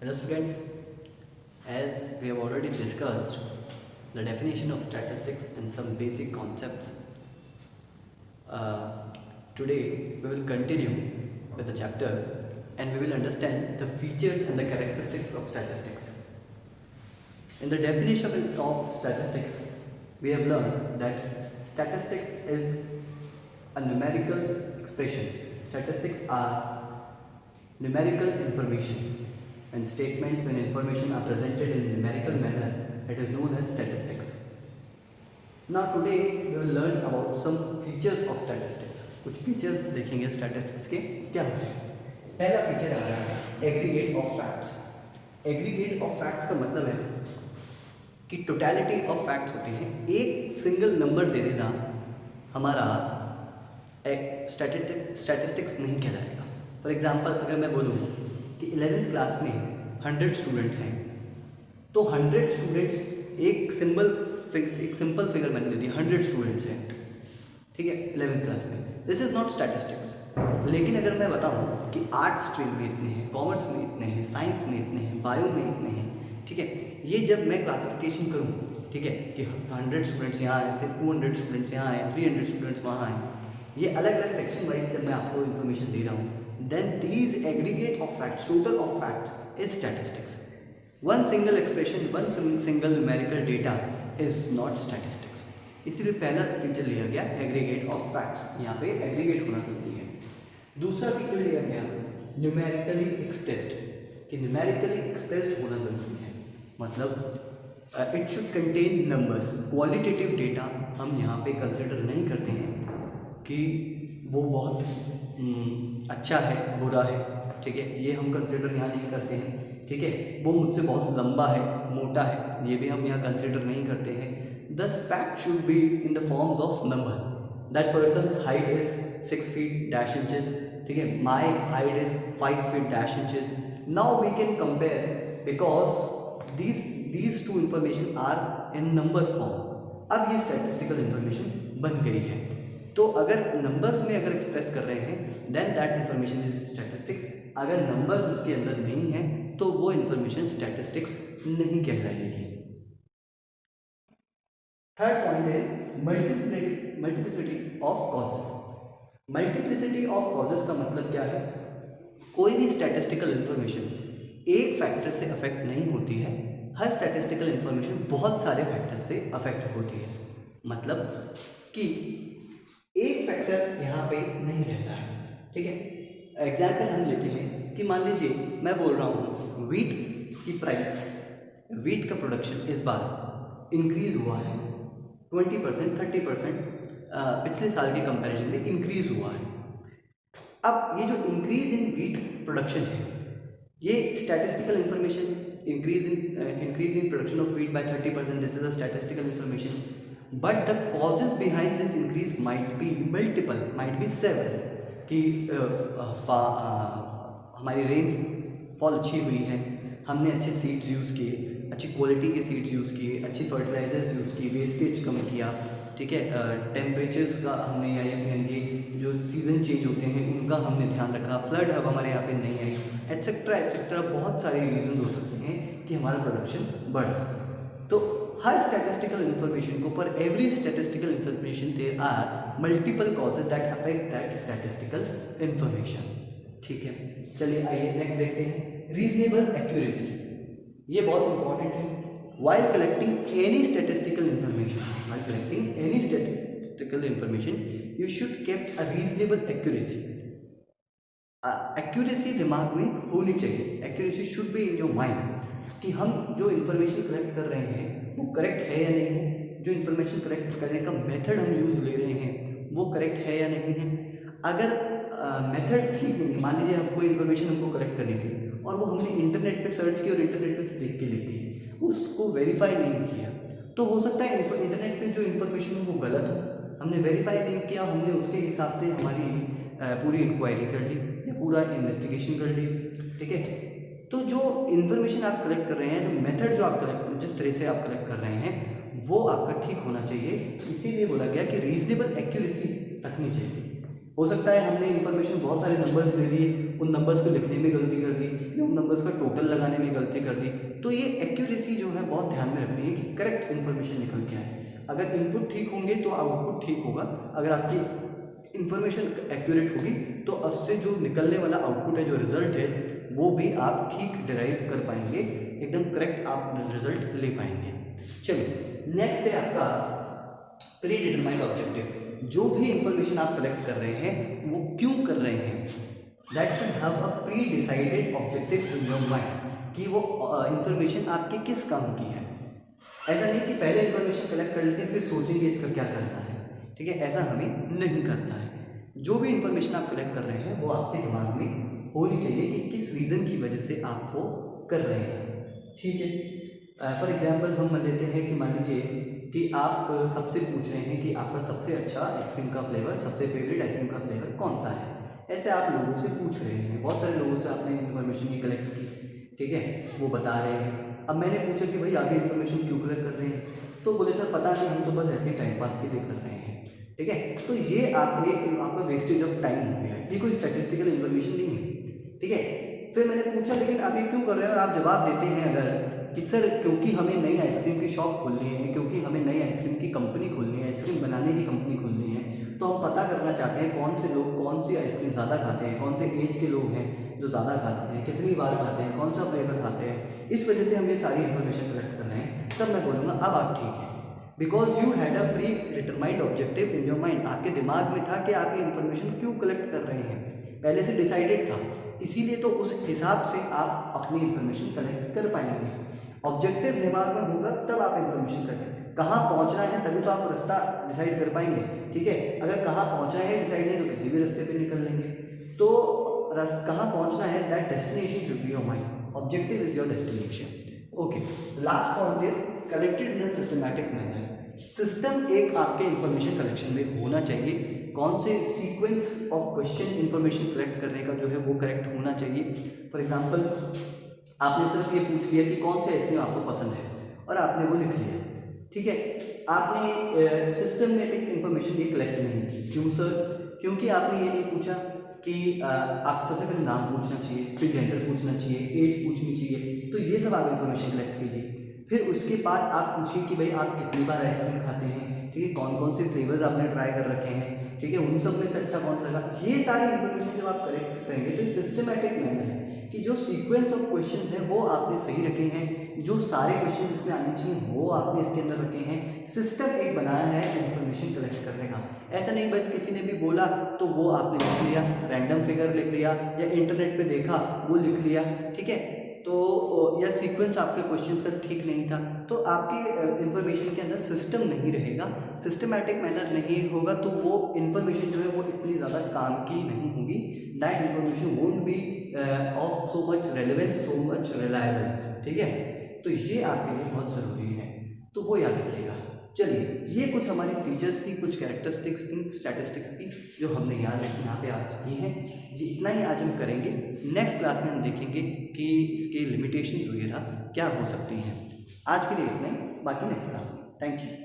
Hello students, as we have already discussed the definition of statistics and some basic concepts, today we will continue with the chapter and we will understand the features and the characteristics of statistics. In the definition of statistics, we have learned that statistics is a numerical expression. Statistics are numerical information and statements when information are presented in a numerical manner, it is known as statistics. Now today we will learn about some features of statistics. कुछ features देखेंगे statistics के क्या होते हैं. पहला feature आ रहा है aggregate of facts. Aggregate of facts का मतलब है कि totality of facts होते हैं. एक single number दे देना हमारा statistics नहीं कहलाएगा. फॉर एग्जाम्पल अगर मैं बोलूँ कि 11th क्लास में 100 स्टूडेंट्स हैं तो 100 स्टूडेंट्स एक सिंपल फिगर मैंने ले दी 100 स्टूडेंट्स हैं, ठीक है, 11th क्लास में. This is not statistics. लेकिन अगर मैं बताऊँ कि आर्ट स्ट्रीम में इतने हैं, कॉमर्स में इतने हैं, साइंस में इतने हैं, बायो में इतने हैं, ठीक है, ये जब मैं क्लासिफिकेशन करूँ, ठीक है, कि 100 स्टूडेंट्स यहाँ आए, सिर्फ 200 स्टूडेंट्स यहाँ आए, 300 स्टूडेंट्स वहाँ आए, ये अलग अलग सेक्शन वाइज जब मैं आपको इन्फॉर्मेशन दे रहा हूँ, then these aggregate of facts, total of facts is statistics. One single expression, one single numerical data is not statistics. इसीलिए पहला फीचर लिया गया aggregate of facts. यहाँ पे aggregate होना जरूरी है. दूसरा फीचर लिया गया numerically expressed, कि numerically expressed होना जरूरी है. मतलब it should contain numbers. Qualitative data हम यहाँ पे कंसिडर नहीं करते हैं कि वो बहुत अच्छा है, बुरा है, ठीक है, ये हम कंसिडर यहाँ नहीं करते हैं, ठीक है, वो मुझसे बहुत लंबा है, मोटा है, ये भी हम यहाँ कंसिडर नहीं करते हैं. The fact should be in the forms of number. That persons height is 6 feet dash inches, ठीक है, my height is 5 feet dash inches. Now we can compare because these two information are in numbers form. अब ये statistical information बन गई है. तो अगर numbers में अगर एक्सप्रेस कर रहे हैं then that information is statistics. अगर नंबर्स उसके अंदर नहीं है तो वो इंफॉर्मेशन स्टैटिस्टिक्स नहीं कहलाएगी. Third point is multiplicity of causes. Multiplicity of causes का मतलब क्या है? कोई भी स्टैटिस्टिकल इंफॉर्मेशन एक फैक्टर से अफेक्ट नहीं होती है. हर स्टैटिस्टिकल इंफॉर्मेशन बहुत सारे फैक्टर से अफेक्ट होती है. मतलब कि एक फैक्टर यहाँ पे नहीं रहता है, ठीक है. एग्जाम्पल हम लेते हैं कि मान लीजिए मैं बोल रहा हूँ वीट की प्राइस, वीट का प्रोडक्शन इस बार इंक्रीज़ हुआ है 20%, 30% पिछले साल के कंपैरिजन में इंक्रीज़ हुआ है. अब ये जो इंक्रीज इन वीट प्रोडक्शन है ये statistical information. Increase in production of wheat by 30%, this is a statistical information. But the causes behind this increase might be multiple, might be several. कि हमारी रेंज फॉल अच्छी हुई है, हमने अच्छे seeds use किए, अच्छी क्वालिटी के सीड्स यूज़ किए, अच्छी फर्टिलाइजर्स यूज़ किए, वेस्टेज कम किया, ठीक है, टेम्परेचर्स का हमने यानी कि जो सीज़न चेंज होते हैं उनका हमने ध्यान रखा, फ्लड अब हमारे यहाँ पे नहीं आई, एट्सेट्रा एट्सेट्रा. बहुत सारे रीजन हो सकते हैं कि हमारा प्रोडक्शन बढ़ा. तो हर स्टैटिस्टिकल इंफॉर्मेशन को, for every statistical information there are multiple causes that affect that statistical information. ठीक है, चलिए आइए नेक्स्ट देखते हैं. रीजनेबल एक्यूरेसी, ये बहुत इंपॉर्टेंट है. while collecting any statistical information you should keep a reasonable accuracy. Accuracy दिमाग में होनी चाहिए. Accuracy should be in your mind कि हम जो इन्फॉर्मेशन कलेक्ट कर रहे हैं वो करेक्ट है या नहीं है. जो इन्फॉर्मेशन कलेक्ट करने का मेथड हम यूज़ ले रहे हैं वो करेक्ट है या नहीं है. अगर मेथड ठीक नहीं है, मान लीजिए हम कोई इन्फॉर्मेशन हमको कलेक्ट करनी थी और वो हमने इंटरनेट पे सर्च की और इंटरनेट पे से देख के ली थी, उसको वेरीफाई नहीं किया, तो हो सकता है इंटरनेट पे जो इन्फॉर्मेशन है वो गलत हो. हमने वेरीफाई नहीं किया, हमने उसके हिसाब से हमारी पूरी इंक्वायरी कर ली या पूरा इन्वेस्टिगेशन कर ली, ठीक है. तो जो इन्फॉर्मेशन आप कलेक्ट कर रहे हैं, जो मेथड जो आप कलेक्ट, जिस तरह से आप कलेक्ट कर रहे हैं वो आपका ठीक होना चाहिए. इसीलिए बोला गया कि रीजनेबल एक्यूरेसी रखनी चाहिए. हो सकता है हमने इन्फॉर्मेशन बहुत सारे नंबर्स ले लिए उन नंबर्स को लिखने में गलती कर दी या उन नंबर्स का टोटल लगाने में गलती कर दी। तो ये एक्यूरेसी जो है बहुत ध्यान में रखनी है कि करेक्ट इन्फॉर्मेशन निकल के आए। अगर इनपुट ठीक होंगे तो आउटपुट ठीक होगा। अगर आपकी इन्फॉर्मेशन एक्यूरेट होगी तो उससे जो निकलने वाला आउटपुट है, जो रिजल्ट है, वो भी आप ठीक डिराइव कर पाएंगे, एकदम करेक्ट आप रिजल्ट ले पाएंगे। चलिए नेक्स्ट है आपका प्री डिटरमाइंड ऑब्जेक्टिव। जो भी इंफॉर्मेशन आप कलेक्ट कर रहे हैं वो क्यों कर रहे हैं, that should have a pre decided objective in your mind, कि वो इंफॉर्मेशन आपके किस काम की है। ऐसा नहीं कि पहले इंफॉर्मेशन कलेक्ट कर लेते हैं फिर सोचेंगे इसका क्या करना है, ठीक है, ऐसा हमें नहीं करना है। जो भी इंफॉर्मेशन आप कलेक्ट कर रहे हैं वो आपके दिमाग में होनी चाहिए कि किस रीज़न की वजह से आप वो कर रहे हैं, ठीक है। फॉर एग्जांपल हम लेते हैं कि मान लीजिए कि आप सबसे पूछ रहे हैं कि आपका सबसे अच्छा आइसक्रीम का फ्लेवर, सबसे फेवरेट आइसक्रीम का फ्लेवर कौन सा है। ऐसे आप लोगों से पूछ रहे हैं, बहुत सारे लोगों से आपने इन्फॉर्मेशन ये कलेक्ट की, ठीक है, वो बता रहे हैं। अब मैंने पूछा कि भाई आप ये इन्फॉर्मेशन क्यों कलेक्ट कर रहे हैं, तो बोले सर पता नहीं, हम तो बस ऐसे ही टाइम पास के लिए कर रहे हैं, ठीक है। तो ये आपका वेस्टेज ऑफ टाइम हो गया है, ये कोई स्टैटिस्टिकल इन्फॉर्मेशन नहीं है, ठीक है। फिर मैंने पूछा लेकिन आप ये क्यों कर रहे हैं, और आप जवाब देते हैं अगर कि सर क्योंकि हमें नई आइसक्रीम की शॉप खोलनी है, क्योंकि हमें नई आइसक्रीम की कंपनी खोलनी है, आइसक्रीम बनाने की कंपनी खोलनी है, तो हम पता करना चाहते हैं कौन से लोग कौन सी आइसक्रीम ज़्यादा खाते हैं, कौन से एज के लोग हैं जो ज़्यादा खाते हैं, कितनी बार खाते हैं, कौन सा फ्लेवर खाते हैं, इस वजह से हम ये सारी इन्फॉर्मेशन कलेक्ट कर रहे हैं। तब मैं बोलूँगा अब आप ठीक है, because you had a pre determined objective in your mind. आपके दिमाग में था कि आप ये इन्फॉर्मेशन क्यों कलेक्ट कर रहे हैं, पहले से डिसाइडेड था, इसीलिए तो उस हिसाब से आप अपनी इन्फॉर्मेशन कलेक्ट कर पाएंगे। ऑब्जेक्टिव दिमाग में होगा तब आप इन्फॉर्मेशन करेंगे, कहाँ पहुँचना है तभी तो आप रास्ता डिसाइड कर पाएंगे, ठीक है। अगर कहाँ पहुँचना है डिसाइड नहीं तो किसी भी रास्ते पे निकल लेंगे। तो कहाँ पहुँचना है, that destination should be your mind, objective is your destination. Okay, last point is collected in a systematic manner. System एक आपके इंफॉर्मेशन कलेक्शन में होना चाहिए। कौन से sequence of question information collect करने का जो है वो करेक्ट होना चाहिए। फॉर एग्जांपल आपने सिर्फ ये पूछ लिया कि कौन सी आइसक्रीम आपको पसंद है और आपने वो लिख लिया, ठीक है। आपने सिस्टमेटिक इन्फॉर्मेशन ये कलेक्ट नहीं की। क्यों सर? क्योंकि आपने ये नहीं पूछा कि आप सबसे पहले नाम पूछना चाहिए, फिर जेंडर पूछना चाहिए, एज पूछनी चाहिए, तो ये सब आप इन्फॉर्मेशन कलेक्ट कीजिए। फिर उसके बाद आप पूछिए कि भाई आप कितनी बार आइसक्रीम खाते हैं, ठीक है, कौन कौन से फ्लेवर्स आपने ट्राई कर रखे हैं, ठीक है, उन सब में से अच्छा कौन सा लगा। ये सारी इन्फॉर्मेशन जब आप कलेक्ट करेंगे तो ये सिस्टमैटिक मैनर है कि जो सीक्वेंस ऑफ क्वेश्चंस हैं वो आपने सही रखे हैं, जो सारे क्वेश्चन इसमें आने चाहिए वो आपने इसके अंदर रखे हैं। सिस्टम एक बनाया है इन्फॉर्मेशन कलेक्ट करने का। ऐसा नहीं बस किसी ने भी बोला तो वो आपने लिख लिया, रैंडम फिगर लिख लिया, या इंटरनेट पे देखा वो लिख लिया, ठीक है। तो या सीक्वेंस आपके क्वेश्चंस का ठीक नहीं था, तो आपके इन्फॉर्मेशन के अंदर सिस्टम नहीं रहेगा, सिस्टमैटिक मैनर नहीं होगा, तो वो इन्फॉर्मेशन जो है वो इतनी ज़्यादा काम की नहीं होगी। That information won't be of so much relevance, so much reliable, ठीक है। तो ये आपके लिए बहुत ज़रूरी है, तो वो याद रखिएगा। चलिए, ये कुछ हमारी फीचर्स थी, कुछ कैरेक्टरिस्टिक्स थी, स्टैटिस्टिक्स थी जो हमने याद यहाँ पे आज की हैं। ये इतना ही आज हम करेंगे। नेक्स्ट क्लास में हम देखेंगे कि इसके लिमिटेशंस वगैरह क्या हो सकती हैं। आज के लिए इतना ही, बाकी नेक्स्ट क्लास में। Thank you.